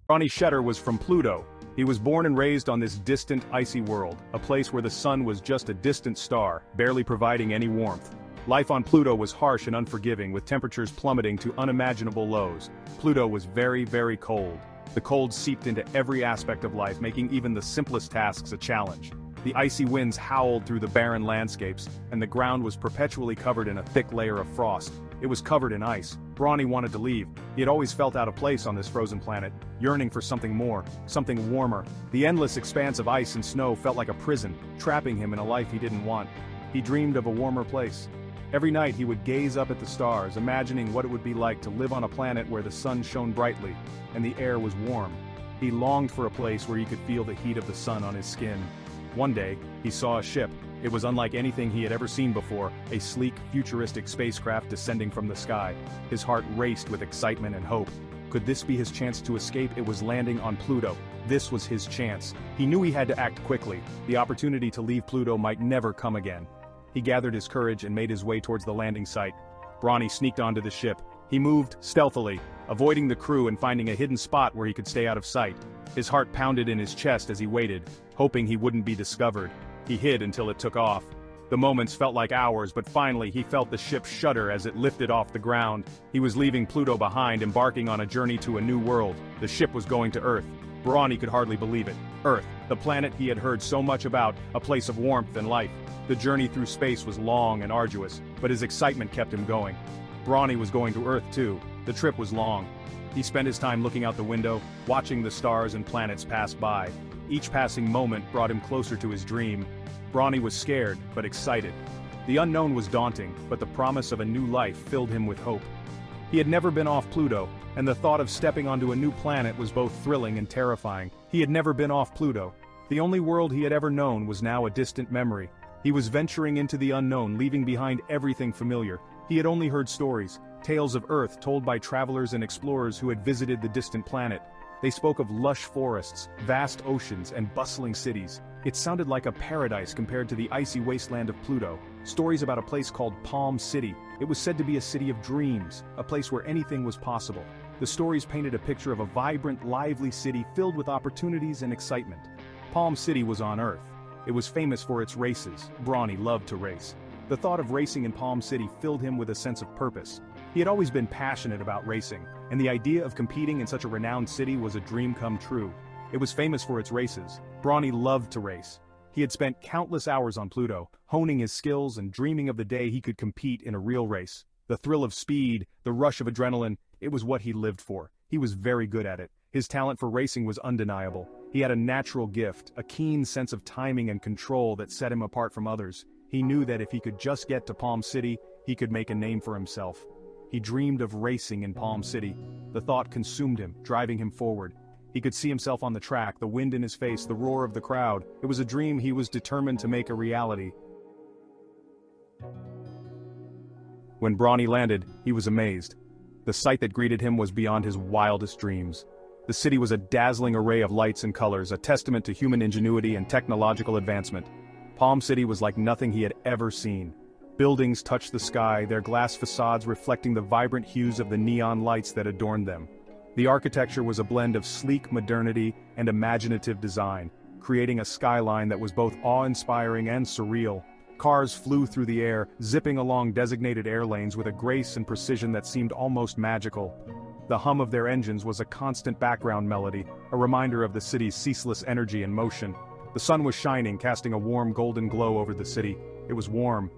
Brawny Shetter was from Pluto. He was born and raised on this distant, icy world, a place where the sun was just a distant star, barely providing any warmth. Life on Pluto was harsh and unforgiving, with temperatures plummeting to unimaginable lows. Pluto was very, very cold. The cold seeped into every aspect of life, making even the simplest tasks a challenge. The icy winds howled through the barren landscapes, and the ground was perpetually covered in a thick layer of frost. It was covered in ice. Brawny wanted to leave. He had always felt out of place on this frozen planet, yearning for something more, something warmer. The endless expanse of ice and snow felt like a prison, trapping him in a life he didn't want. He dreamed of a warmer place. Every night he would gaze up at the stars, imagining what it would be like to live on a planet where the sun shone brightly, and the air was warm. He longed for a place where he could feel the heat of the sun on his skin. One day, he saw a ship. It was unlike anything he had ever seen before, a sleek, futuristic spacecraft descending from the sky. His heart raced with excitement and hope. Could this be his chance to escape? It was landing on Pluto. This was his chance. He knew he had to act quickly. The opportunity to leave Pluto might never come again. He gathered his courage and made his way towards the landing site. Brawny sneaked onto the ship. He moved stealthily, avoiding the crew and finding a hidden spot where he could stay out of sight. His heart pounded in his chest as he waited, hoping he wouldn't be discovered. He hid until it took off. The moments felt like hours, but finally he felt the ship shudder as it lifted off the ground. He was leaving Pluto behind, embarking on a journey to a new world. The ship was going to Earth. Brawny could hardly believe it. Earth, the planet he had heard so much about, a place of warmth and life. The journey through space was long and arduous, but his excitement kept him going. Brawny was going to Earth too. The trip was long. He spent his time looking out the window, watching the stars and planets pass by. Each passing moment brought him closer to his dream. Brawny was scared, but excited. The unknown was daunting, but the promise of a new life filled him with hope. He had never been off Pluto, and the thought of stepping onto a new planet was both thrilling and terrifying. He had never been off Pluto. The only world he had ever known was now a distant memory. He was venturing into the unknown, leaving behind everything familiar. He had only heard stories, tales of Earth told by travelers and explorers who had visited the distant planet. They spoke of lush forests, vast oceans, and bustling cities. It sounded like a paradise compared to the icy wasteland of Pluto. Stories about a place called Palm City. It was said to be a city of dreams, a place where anything was possible. The stories painted a picture of a vibrant, lively city filled with opportunities and excitement. Palm City was on Earth. It was famous for its races. Brawny loved to race. The thought of racing in Palm City filled him with a sense of purpose. He had always been passionate about racing, and the idea of competing in such a renowned city was a dream come true. It was famous for its races. Brawny loved to race. He had spent countless hours on Pluto, honing his skills and dreaming of the day he could compete in a real race. The thrill of speed, the rush of adrenaline, it was what he lived for. He was very good at it. His talent for racing was undeniable. He had a natural gift, a keen sense of timing and control that set him apart from others. He knew that if he could just get to Palm City, he could make a name for himself. He dreamed of racing in Palm City. The thought consumed him, driving him forward. He could see himself on the track, the wind in his face, the roar of the crowd. It was a dream he was determined to make a reality. When Brawny landed, he was amazed. The sight that greeted him was beyond his wildest dreams. The city was a dazzling array of lights and colors, a testament to human ingenuity and technological advancement. Palm City was like nothing he had ever seen. Buildings touched the sky, their glass facades reflecting the vibrant hues of the neon lights that adorned them. The architecture was a blend of sleek modernity and imaginative design, creating a skyline that was both awe-inspiring and surreal. Cars flew through the air, zipping along designated air lanes with a grace and precision that seemed almost magical. The hum of their engines was a constant background melody, a reminder of the city's ceaseless energy and motion. The sun was shining, casting a warm golden glow over the city. It was warm.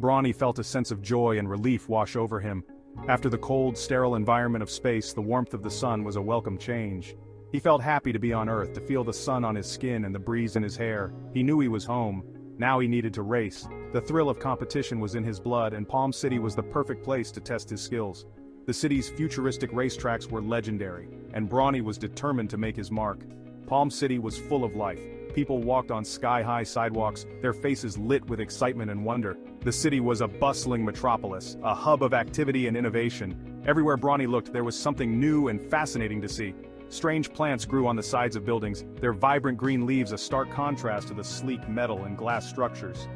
Brawny felt a sense of joy and relief wash over him. After the cold, sterile environment of space, the warmth of the sun was a welcome change. He felt happy to be on Earth, to feel the sun on his skin and the breeze in his hair. He knew he was home. Now he needed to race. The thrill of competition was in his blood, and Palm City was the perfect place to test his skills. The city's futuristic racetracks were legendary, and Brawny was determined to make his mark. Palm City was full of life. People walked on sky-high sidewalks, their faces lit with excitement and wonder. The city was a bustling metropolis, a hub of activity and innovation. Everywhere Brawny looked, there was something new and fascinating to see. Strange plants grew on the sides of buildings, their vibrant green leaves a stark contrast to the sleek metal and glass structures.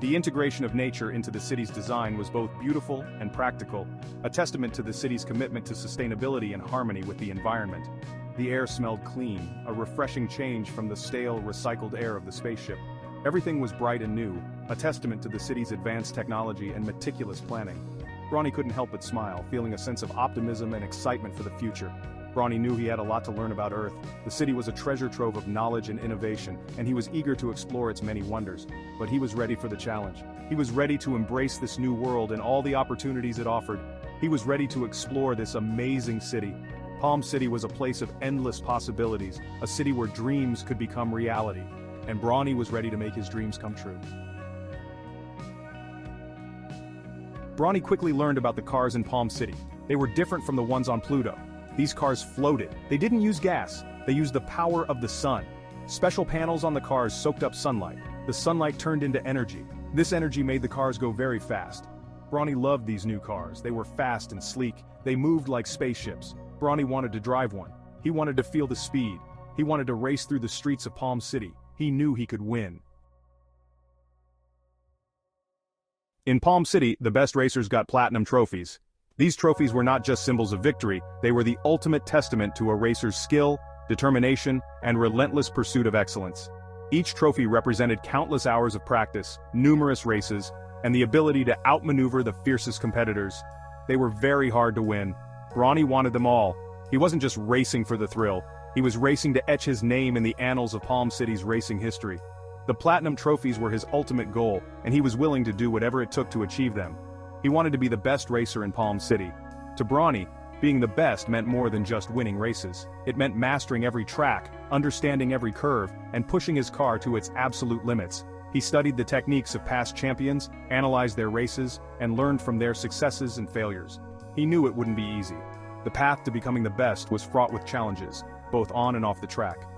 The integration of nature into the city's design was both beautiful and practical, a testament to the city's commitment to sustainability and harmony with the environment. The air smelled clean, a refreshing change from the stale, recycled air of the spaceship. Everything was bright and new, a testament to the city's advanced technology and meticulous planning. Brawny couldn't help but smile, feeling a sense of optimism and excitement for the future. Brawny knew he had a lot to learn about Earth. The city was a treasure trove of knowledge and innovation, and he was eager to explore its many wonders. But he was ready for the challenge. He was ready to embrace this new world and all the opportunities it offered. He was ready to explore this amazing city. Palm City was a place of endless possibilities, a city where dreams could become reality. And Brawny was ready to make his dreams come true. Brawny quickly learned about the cars in Palm City. They were different from the ones on Pluto. These cars floated. They didn't use gas. They used the power of the sun. Special panels on the cars soaked up sunlight. The sunlight turned into energy. This energy made the cars go very fast. Brawny loved these new cars. They were fast and sleek. They moved like spaceships. Brawny wanted to drive one. He wanted to feel the speed. He wanted to race through the streets of Palm City. He knew he could win. In Palm City, the best racers got platinum trophies. These trophies were not just symbols of victory, they were the ultimate testament to a racer's skill, determination, and relentless pursuit of excellence. Each trophy represented countless hours of practice, numerous races, and the ability to outmaneuver the fiercest competitors. They were very hard to win. Brawny wanted them all. He wasn't just racing for the thrill, he was racing to etch his name in the annals of Palm City's racing history. The platinum trophies were his ultimate goal, and he was willing to do whatever it took to achieve them. He wanted to be the best racer in Palm City. To Brawny, being the best meant more than just winning races. It meant mastering every track, understanding every curve, and pushing his car to its absolute limits. He studied the techniques of past champions, analyzed their races, and learned from their successes and failures. He knew it wouldn't be easy. The path to becoming the best was fraught with challenges, both on and off the track.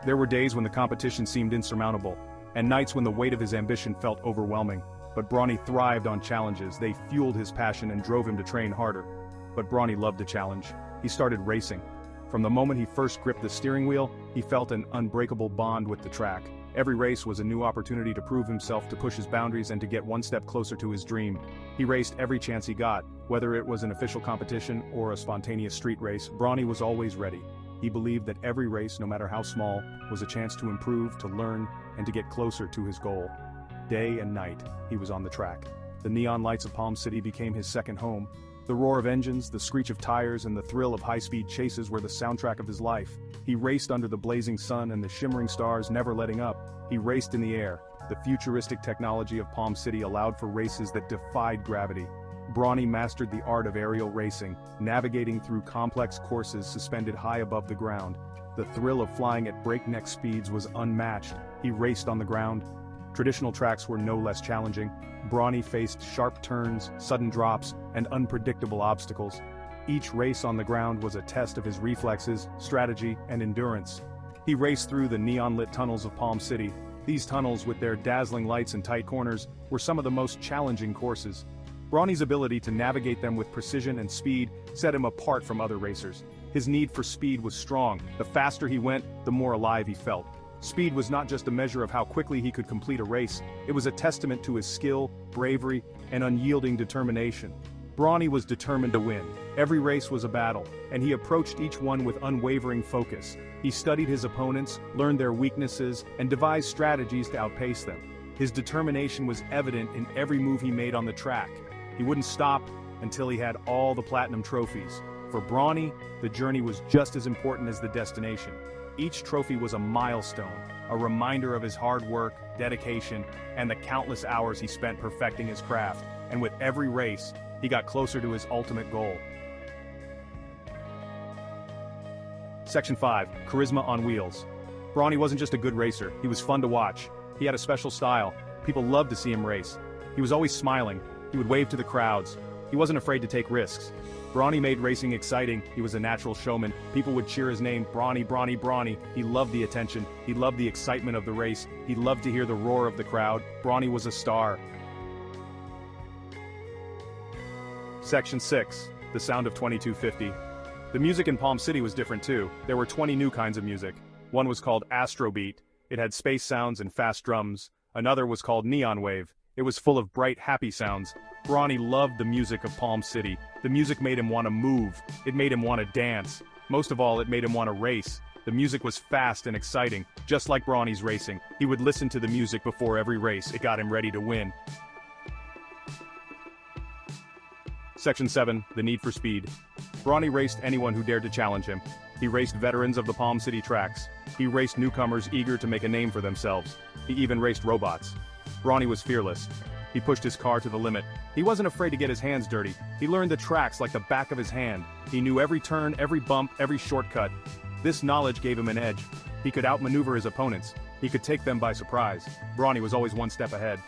There were days when the competition seemed insurmountable, and nights when the weight of his ambition felt overwhelming. But Brawny thrived on challenges. They fueled his passion and drove him to train harder. But Brawny loved a challenge. He started racing. From the moment he first gripped the steering wheel, he felt an unbreakable bond with the track. Every race was a new opportunity to prove himself, to push his boundaries, and to get one step closer to his dream. He raced every chance he got. Whether it was an official competition or a spontaneous street race, Brawny was always ready. He believed that every race, no matter how small, was a chance to improve, to learn, and to get closer to his goal. Day and night, he was on the track. The neon lights of Palm City became his second home. The roar of engines, the screech of tires, and the thrill of high-speed chases were the soundtrack of his life. He raced under the blazing sun and the shimmering stars, never letting up. He raced in the air. The futuristic technology of Palm City allowed for races that defied gravity. Brawny mastered the art of aerial racing, navigating through complex courses suspended high above the ground. The thrill of flying at breakneck speeds was unmatched. He raced on the ground. Traditional tracks were no less challenging. Brawny faced sharp turns, sudden drops, and unpredictable obstacles. Each race on the ground was a test of his reflexes, strategy, and endurance. He raced through the neon-lit tunnels of Palm City. These tunnels, with their dazzling lights and tight corners, were some of the most challenging courses. Brawny's ability to navigate them with precision and speed set him apart from other racers. His need for speed was strong. The faster he went, the more alive he felt. Speed was not just a measure of how quickly he could complete a race, it was a testament to his skill, bravery, and unyielding determination. Brawny was determined to win. Every race was a battle, and he approached each one with unwavering focus. He studied his opponents, learned their weaknesses, and devised strategies to outpace them. His determination was evident in every move he made on the track. He wouldn't stop until he had all the platinum trophies. For Brawny, the journey was just as important as the destination. Each trophy was a milestone, a reminder of his hard work, dedication, and the countless hours he spent perfecting his craft. And with every race, he got closer to his ultimate goal. Section 5. Charisma on Wheels. Brawny wasn't just a good racer, he was fun to watch. He had a special style. People loved to see him race. He was always smiling. He would wave to the crowds. He wasn't afraid to take risks. Brawny made racing exciting. He was a natural showman. People would cheer his name, Brawny, Brawny, Brawny. He loved the attention. He loved the excitement of the race. He loved to hear the roar of the crowd. Brawny was a star. Section 6. The sound of 2250. The music in Palm City was different too. There were 20 new kinds of music. One was called Astrobeat. It had space sounds and fast drums. Another was called Neon Wave. It was full of bright, happy sounds. Brawny loved the music of Palm City. The music made him want to move. It made him want to dance. Most of all, it made him want to race. The music was fast and exciting, just like Brawny's racing. He would listen to the music before every race. It got him ready to win. Section 7, the need for speed. Brawny raced anyone who dared to challenge him. He raced veterans of the Palm City tracks. He raced newcomers eager to make a name for themselves. He even raced robots. Brawny was fearless. He pushed his car to the limit. He wasn't afraid to get his hands dirty. He learned the tracks like the back of his hand. He knew every turn, every bump, every shortcut. This knowledge gave him an edge. He could outmaneuver his opponents. He could take them by surprise. Brawny was always one step ahead.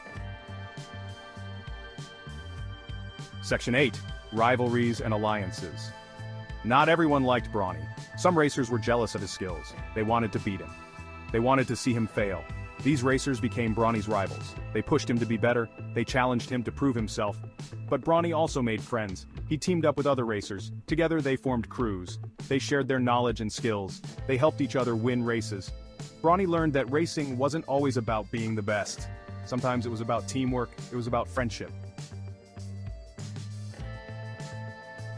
Section 8, rivalries and alliances. Not everyone liked Brawny. Some racers were jealous of his skills. They wanted to beat him. They wanted to see him fail. These racers became Brawny's rivals. They pushed him to be better. They challenged him to prove himself. But Brawny also made friends. He teamed up with other racers. Together they formed crews. They shared their knowledge and skills. They helped each other win races. Brawny learned that racing wasn't always about being the best. Sometimes it was about teamwork. It was about friendship.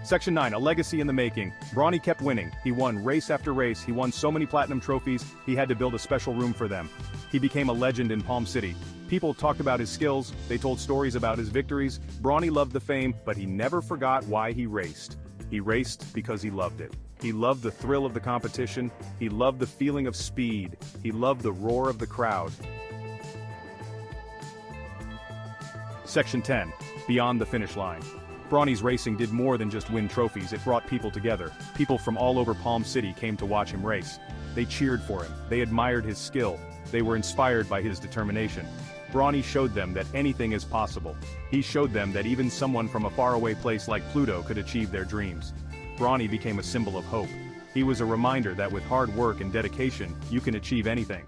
Section 9, a legacy in the making. Brawny kept winning. He won race after race. He won so many platinum trophies, he had to build a special room for them. He became a legend in Palm City. People talked about his skills, they told stories about his victories. Brawny loved the fame, but he never forgot why he raced. He raced because he loved it. He loved the thrill of the competition. He loved the feeling of speed. He loved the roar of the crowd. Section 10, beyond the finish line. Brawny's racing did more than just win trophies, it brought people together. People from all over Palm City came to watch him race. They cheered for him, they admired his skill, they were inspired by his determination. Brawny showed them that anything is possible. He showed them that even someone from a faraway place like Pluto could achieve their dreams. Brawny became a symbol of hope. He was a reminder that with hard work and dedication, you can achieve anything.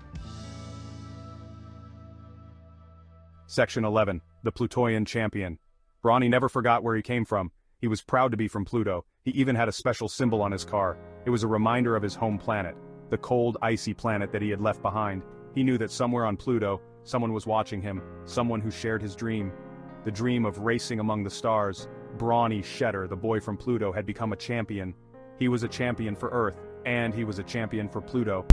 Section 11, the Plutoian champion. Brawny never forgot where he came from. He was proud to be from Pluto. He even had a special symbol on his car. It was a reminder of his home planet, the cold, icy planet that he had left behind. He knew that somewhere on Pluto, someone was watching him, someone who shared his dream. The dream of racing among the stars. Brawny Shetter, the boy from Pluto, had become a champion. He was a champion for Earth, and he was a champion for Pluto.